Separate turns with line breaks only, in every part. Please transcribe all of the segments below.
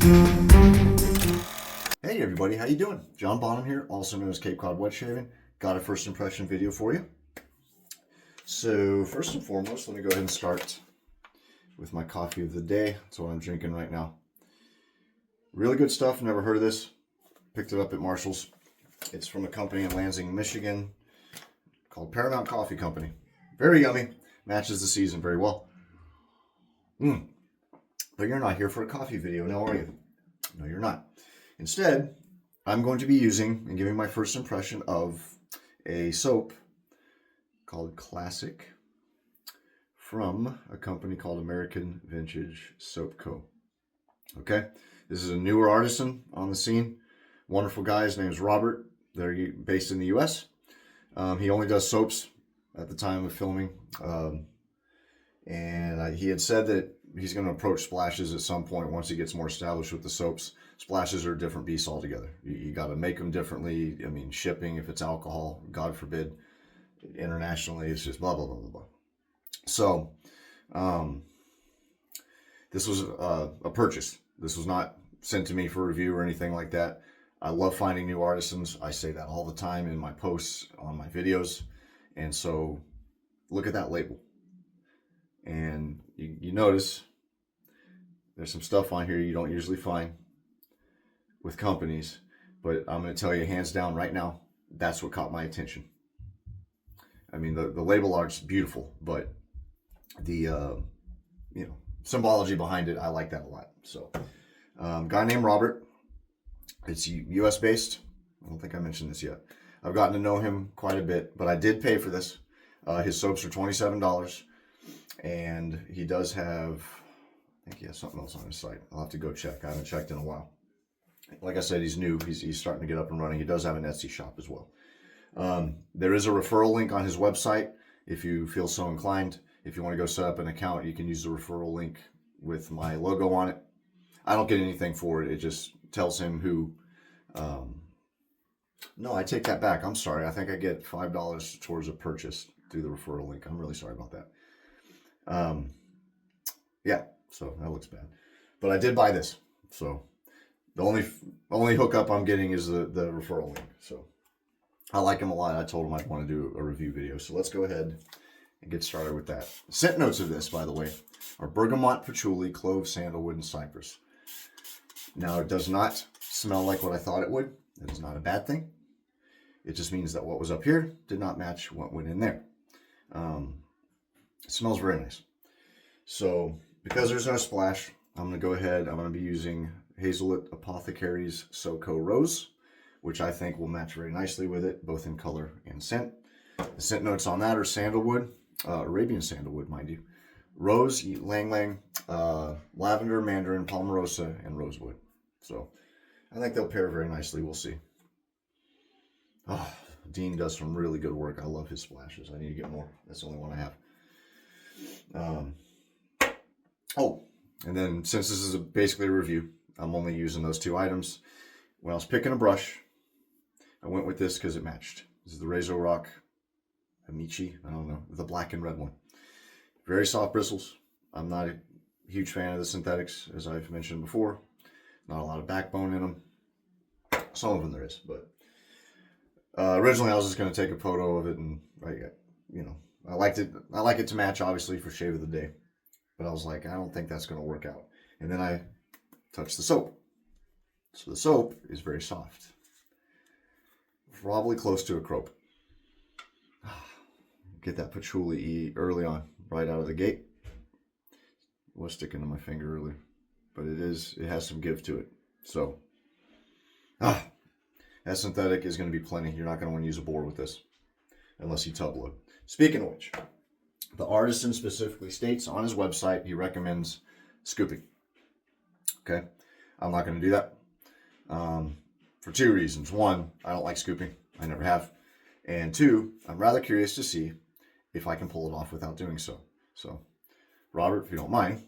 Hey everybody, how you doing? John Bonham here, also known as Cape Cod Wet Shaving. Got a first impression video for you. So first and foremost, let me go ahead and start with my coffee of the day. That's what I'm drinking right now. Really good stuff, never heard of this. Picked it up at Marshall's. It's from a company in Lansing, Michigan called Paramount Coffee Company. Very yummy, matches the season very well. But you're not here for a coffee video now, are you? No, you're not. Instead, I'm going to be using and giving my first impression of a soap called Classic from a company called American Vintage Soap Co. Okay, this is a newer artisan on the scene. Wonderful guy. His name is Robert. They're based in the U.S. He only does soaps at the time of filming. And he had said that he's going to approach splashes at some point once he gets more established with the soaps. Splashes are a different beast altogether. You got to make them differently. I mean, shipping, if it's alcohol, God forbid, internationally, it's just blah, blah, blah, blah, blah. So, this was a purchase. This was not sent to me for review or anything like that. I love finding new artisans. I say that all the time in my posts, on my videos. And so, look at that label. And you notice there's some stuff on here you don't usually find with companies, but I'm going to tell you hands down right now, that's what caught my attention. I mean, the label art's beautiful, but the symbology behind it, I like that a lot. So, guy named Robert. It's U.S. based. I don't think I mentioned this yet. I've gotten to know him quite a bit, but I did pay for this. His soaps are $27, and he does have, I think he has something else on his site. I'll have to go check. I haven't checked in a while. Like I said, he's new. He's starting to get up and running. He does have an Etsy shop as well. There is a referral link on his website if you feel so inclined. If you want to go set up an account, you can use the referral link with my logo on it. I don't get anything for it. It just tells him who. No, I take that back. I'm sorry. I think I get $5 towards a purchase through the referral link. I'm really sorry about that. Yeah, so that looks bad. But I did buy this. So the only hookup I'm getting is the referral link. So I like him a lot. I told him I'd want to do a review video. So let's go ahead and get started with that. Scent notes of this, by the way, are Bergamot, Patchouli, Clove, Sandalwood, and Cypress. Now, it does not smell like what I thought it would. That is not a bad thing. It just means that what was up here did not match what went in there. It smells very nice. So, because there's no splash, I'm going to go ahead. I'm going to be using Hazelwood Apothecary's SoCo Rose, which I think will match very nicely with it, both in color and scent. The scent notes on that are sandalwood, Arabian sandalwood, mind you, rose, ylang ylang, lavender, mandarin, palmarosa, and rosewood. So I think they'll pair very nicely. We'll see. Oh, Dean does some really good work. I love his splashes. I need to get more. That's the only one I have. And then since this is basically a review, I'm only using those two items. When I was picking a brush, I went with this because it matched. This is the Razor Rock Amici. I don't know, the black and red one. Very soft bristles. I'm not a huge fan of the synthetics, as I've mentioned before. Not a lot of backbone in them. Some of them there is, but originally I was just going to take a photo of it, and I liked it. I like it to match, obviously, for shave of the day. But I was like, I don't think that's going to work out. And then I touched the soap. So the soap is very soft. Probably close to a crope. Get that patchouli early on, right out of the gate. It was sticking to my finger earlier, but it has some give to it. So, that synthetic is going to be plenty. You're not going to want to use a bore with this, unless you tub load. Speaking of which, the artisan specifically states on his website he recommends scooping. Okay, I'm not going to do that for two reasons. One, I don't like scooping. I never have. And two, I'm rather curious to see if I can pull it off without doing so. So, Robert, if you don't mind,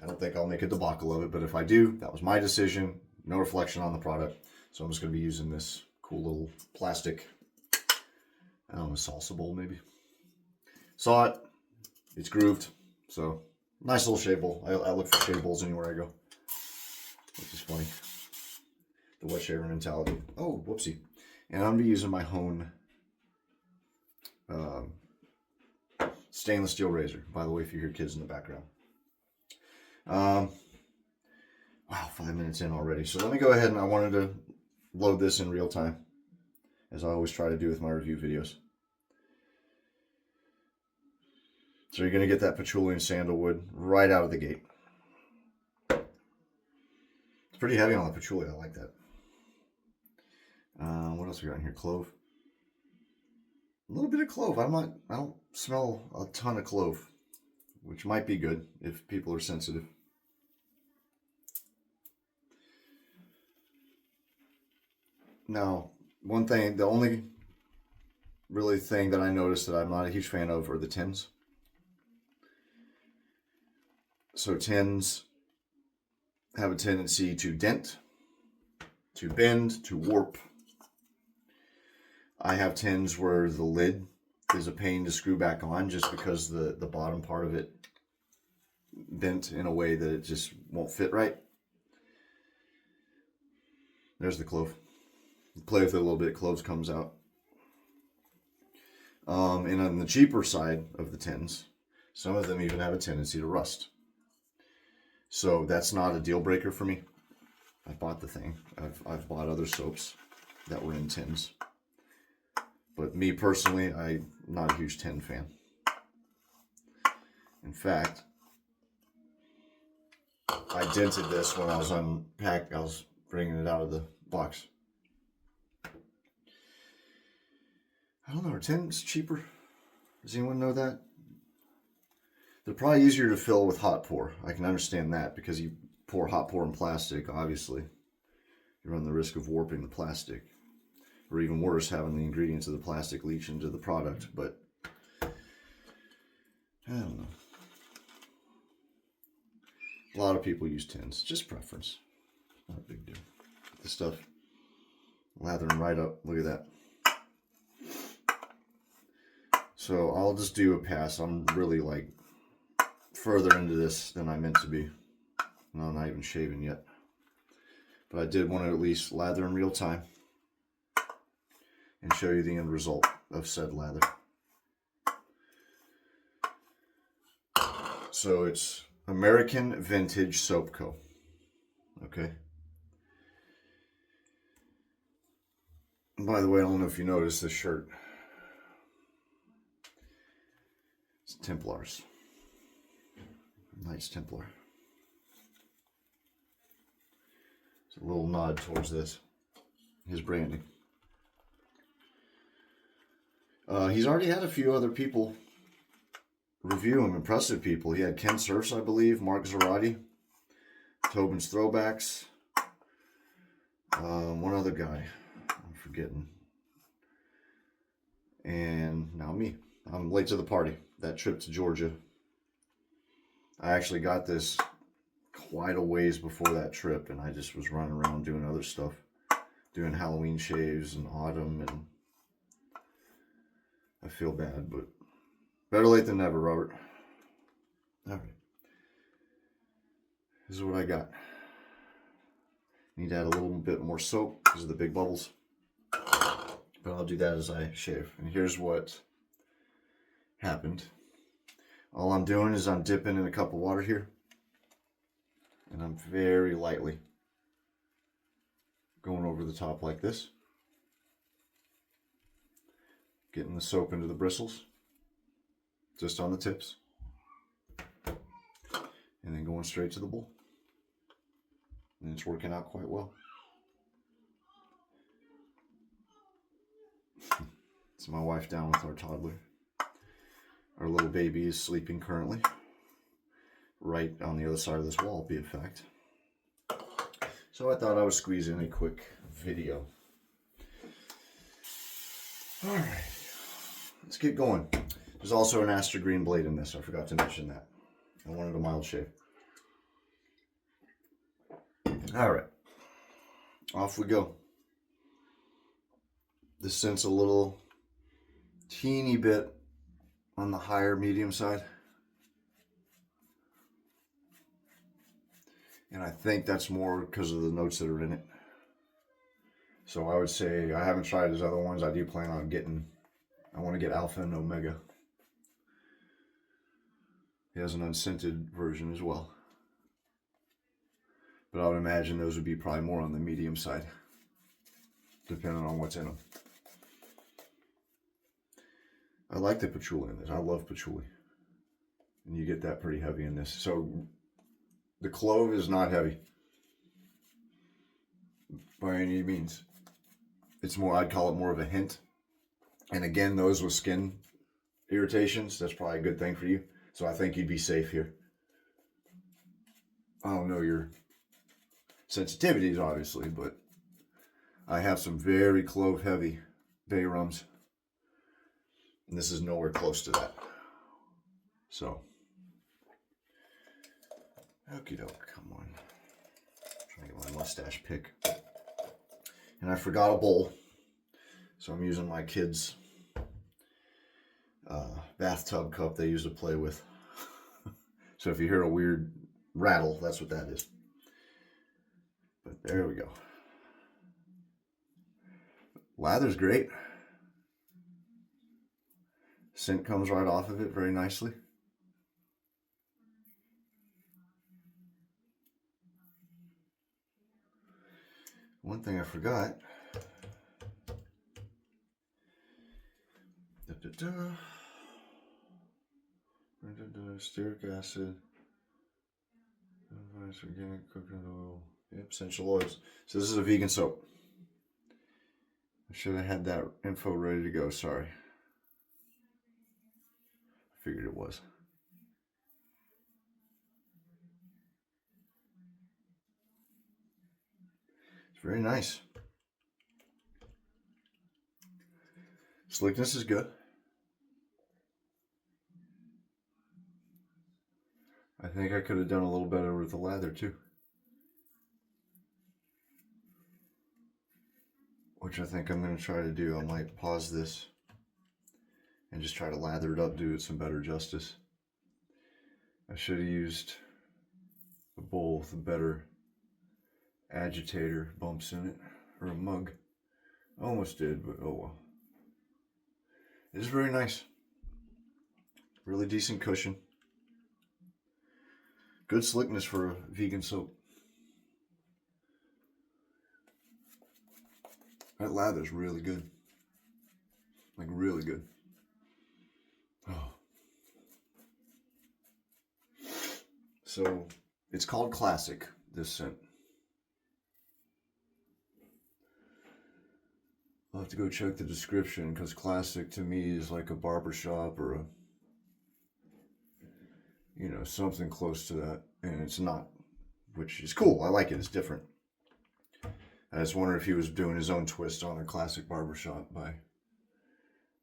I don't think I'll make a debacle of it, but if I do, that was my decision. No reflection on the product. So I'm just going to be using this cool little plastic, I don't know, salsa bowl maybe. Saw it. It's grooved. So, nice little shave bowl. I look for shave bowls anywhere I go. which is funny. The wet shaver mentality. Oh, whoopsie. And I'm going to be using my Hone stainless steel razor, by the way, if you hear kids in the background. Wow, 5 minutes in already. So let me go ahead, and I wanted to load this in real time, as I always try to do with my review videos. So you're going to get that patchouli and sandalwood right out of the gate. It's pretty heavy on the patchouli. I like that. What else we got in here? Clove. A little bit of clove. I don't smell a ton of clove, which might be good if people are sensitive. Now, one thing, the only really thing that I noticed that I'm not a huge fan of are the tins. So tins have a tendency to dent, to bend, to warp. I have tins where the lid is a pain to screw back on just because the bottom part of it bent in a way that it just won't fit right. There's the clove. Play with it a little bit, cloves comes out. And on the cheaper side of the tins, some of them even have a tendency to rust. So that's not a deal breaker for me. I bought the thing. I've bought other soaps that were in tins. But me personally, I'm not a huge tin fan. In fact, I dented this when I was unpacked. I was bringing it out of the box. I don't know, are tins cheaper? Does anyone know that? They're probably easier to fill with hot pour. I can understand that because you pour hot pour in plastic, obviously. You run the risk of warping the plastic. Or even worse, having the ingredients of the plastic leach into the product. But I don't know. A lot of people use tins. Just preference. Not a big deal. This stuff lathering right up. Look at that. So I'll just do a pass. I'm really like further into this than I meant to be. No, I'm not even shaving yet. But I did want to at least lather in real time and show you the end result of said lather. So it's American Vintage Soap Co. Okay. And by the way, I don't know if you noticed this shirt. It's Templars. Knights Templar. It's a little nod towards this. His branding. He's already had a few other people review him, impressive people. He had Ken Surfs, I believe, Mark Zarati, Tobin's Throwbacks, one other guy, I'm forgetting, and now me. I'm late to the party. That trip to Georgia, I actually got this quite a ways before that trip, and I just was running around doing other stuff, doing Halloween shaves and autumn, and I feel bad, but better late than never, Robert. All right. This is what I got. Need to add a little bit more soap because of the big bubbles. But I'll do that as I shave. And here's what happened. All I'm doing is I'm dipping in a cup of water here. And I'm very lightly going over the top like this. Getting the soap into the bristles. Just on the tips. And then going straight to the bowl. And it's working out quite well. It's my wife down with our toddler. Our little baby is sleeping currently. Right on the other side of this wall, be a fact. So I thought I would squeeze in a quick video. Alright. Let's get going. There's also an Aster Green blade in this. I forgot to mention that. I wanted a mild shave. Alright. Off we go. This scent's a little teeny bit on the higher medium side. And I think that's more because of the notes that are in it. So I would say I haven't tried his other ones. I do plan on getting, I want to get Alpha and Omega. He has an unscented version as well. But I would imagine those would be probably more on the medium side, depending on what's in them. I like the patchouli in this. I love patchouli. And you get that pretty heavy in this. So the clove is not heavy by any means. It's more, I'd call it more of a hint. And again, those with skin irritations, that's probably a good thing for you. So I think you'd be safe here. I don't know your sensitivities, obviously, but I have some very clove heavy bay rums. And this is nowhere close to that. So, okie doke, come on. I'm trying to get my mustache pick. And I forgot a bowl. So I'm using my kids' bathtub cup they used to play with. So if you hear a weird rattle, that's what that is. But there we go. Lather's great. Scent comes right off of it very nicely. One thing I forgot. Stearic acid. Organic coconut oil. Yep, essential oils. So this is a vegan soap. I should have had that info ready to go. Sorry. I figured it was. It's very nice. Slickness is good. I think I could have done a little better with the lather too. Which I think I'm going to try to do. I might pause this and just try to lather it up, do it some better justice. I should have used a bowl with a better agitator bumps in it, or a mug. I almost did, but oh well. It is very nice. Really decent cushion. Good slickness for a vegan soap. That lather's really good. Like really good. Oh. So it's called Classic, this scent. I'll have to go check the description because Classic to me is like a barbershop or a, you know, something close to that. And it's not, which is cool. I like it. It's different. I just wonder if he was doing his own twist on a classic barbershop by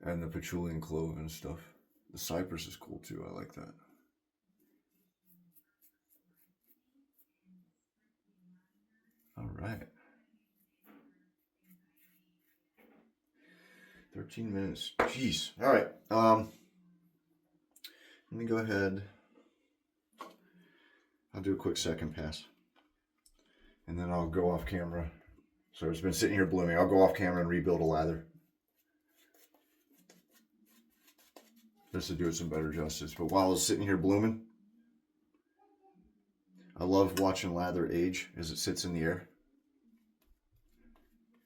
adding the patchouli and clove and stuff. The Cypress is cool too. I like that. All right. 13 minutes. Jeez. All right. Let me go ahead. I'll do a quick second pass. And then I'll go off camera. So it's been sitting here blooming. I'll go off camera and rebuild a lather. Just to do it some better justice. But while it's sitting here blooming, I love watching lather age as it sits in the air.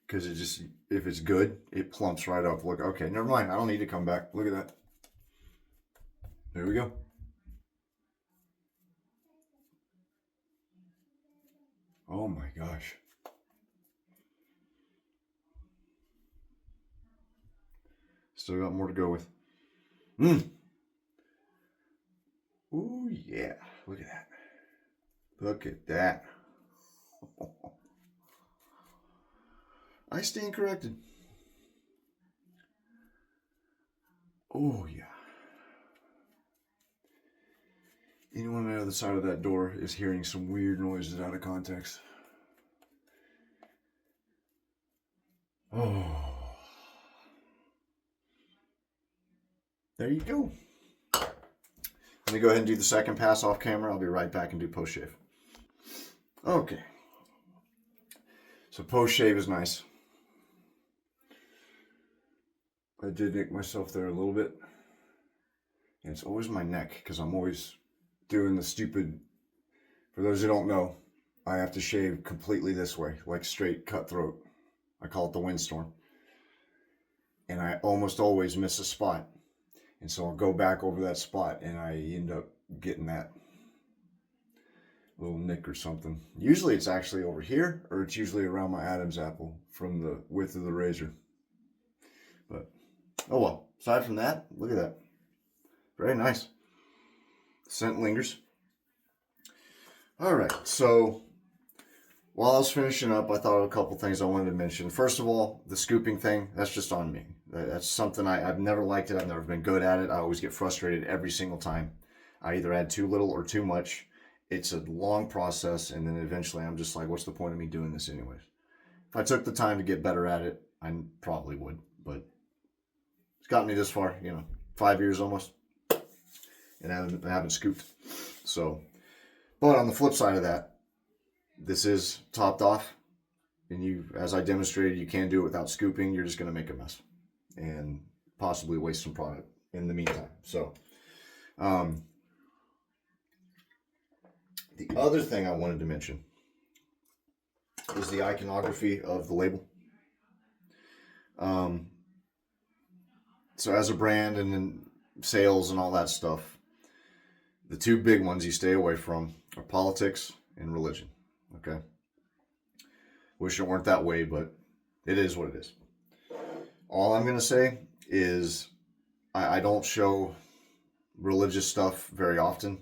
Because it just, if it's good, it plumps right up. Look, okay, never mind. I don't need to come back. Look at that. There we go. Oh my gosh. Still got more to go with. Ooh, yeah. Look at that. Look at that. I stand corrected. Oh, yeah. Anyone on the other side of that door is hearing some weird noises out of context. Oh. There you go. Let me go ahead and do the second pass off camera. I'll be right back and do post shave. Okay. So post shave is nice. I did nick myself there a little bit. And it's always my neck because I'm always doing the stupid. For those who don't know, I have to shave completely this way, like straight cutthroat. I call it the windstorm. And I almost always miss a spot. And so I'll go back over that spot and I end up getting that little nick or something. Usually it's actually over here, or it's usually around my Adam's apple from the width of the razor. But, oh well. Aside from that, look at that. Very nice. Scent lingers. All right, so while I was finishing up, I thought of a couple things I wanted to mention. First of all, the scooping thing, that's just on me. That's something I've never liked it. I've never been good at it. I always get frustrated every single time. I either add too little or too much. It's a long process, and then eventually I'm just like, what's the point of me doing this anyways? If I took the time to get better at it, I probably would, but it's gotten me this far, 5 years almost, and I haven't scooped. So, but on the flip side of that, this is topped off, and you, as I demonstrated, you can do it without scooping. You're just going to make a mess and possibly waste some product in the meantime. So, the other thing I wanted to mention is the iconography of the label. So as a brand and in sales and all that stuff, the two big ones you stay away from are politics and religion. Okay. Wish it weren't that way, but it is what it is. All I'm going to say is I don't show religious stuff very often.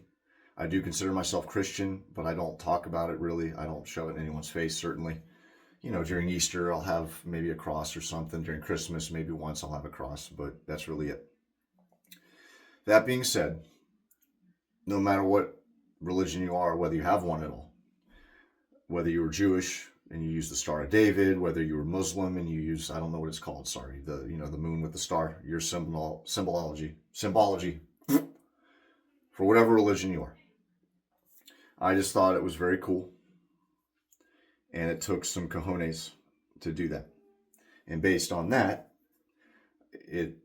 I do consider myself Christian, but I don't talk about it really. I don't show it in anyone's face, certainly. During Easter, I'll have maybe a cross or something. During Christmas, maybe once I'll have a cross, but that's really it. That being said, no matter what religion you are, whether you have one at all, whether you were Jewish and you use the Star of David, whether you were Muslim and you use, I don't know what it's called, sorry, the moon with the star, your symbology, for whatever religion you are. I just thought it was very cool. And it took some cojones to do that. And based on that, it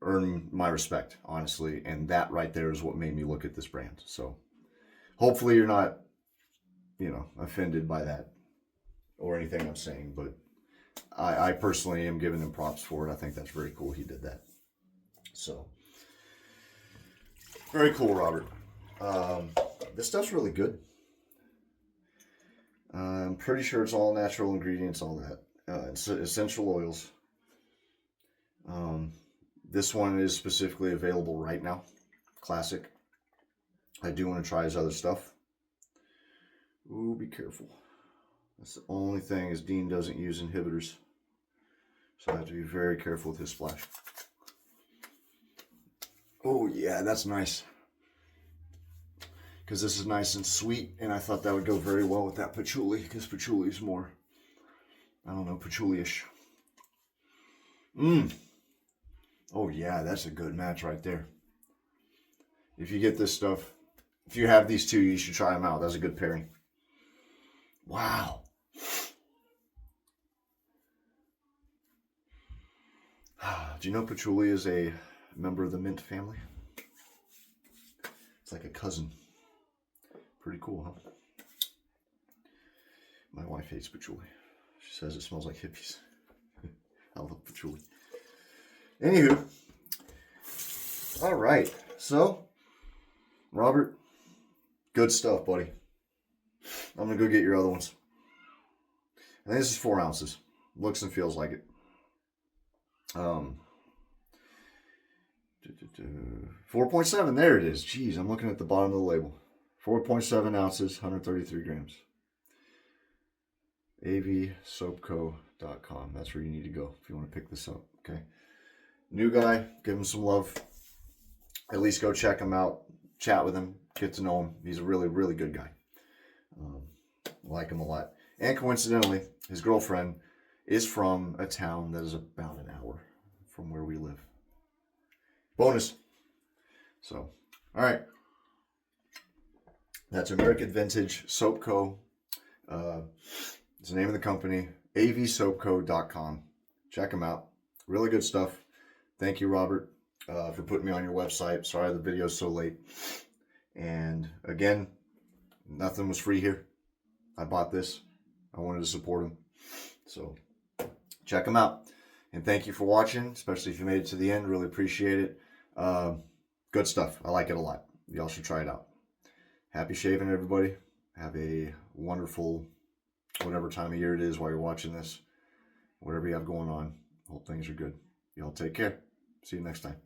earned my respect, honestly. And that right there is what made me look at this brand. So hopefully you're not, offended by that or anything I'm saying. But I personally am giving him props for it. I think that's very cool he did that. So very cool, Robert. This stuff's really good. I'm pretty sure it's all natural ingredients, all that. It's essential oils. This one is specifically available right now. Classic. I do want to try his other stuff. Ooh, be careful. That's the only thing is Dean doesn't use inhibitors. So I have to be very careful with his splash. Oh yeah, that's nice. Because this is nice and sweet, and I thought that would go very well with that patchouli, because patchouli is more, I don't know, patchouli-ish. Oh yeah, that's a good match right there. If you get this stuff, if you have these two, you should try them out. That's a good pairing. Wow. Do you know patchouli is a member of the mint family? It's like a cousin. Pretty cool, huh? My wife hates patchouli. She says it smells like hippies. I love patchouli. Anywho. All right. So, Robert, good stuff, buddy. I'm going to go get your other ones. I think this is 4 ounces. Looks and feels like it. 4.7. There it is. Jeez, I'm looking at the bottom of the label. 4.7 ounces, 133 grams. avsoapco.com. That's where you need to go if you want to pick this up. Okay. New guy, give him some love. At least go check him out. Chat with him. Get to know him. He's a really, really good guy. Like him a lot. And coincidentally, his girlfriend is from a town that is about an hour from where we live. Bonus. So, all right. That's American Vintage Soap Co. It's the name of the company, avsoapco.com. Check them out. Really good stuff. Thank you, Robert, for putting me on your website. Sorry the video's so late. And again, nothing was free here. I bought this. I wanted to support them. So check them out. And thank you for watching, especially if you made it to the end. Really appreciate it. Good stuff. I like it a lot. Y'all should try it out. Happy shaving, everybody. Have a wonderful, whatever time of year it is while you're watching this. Whatever you have going on. Hope things are good. Y'all take care. See you next time.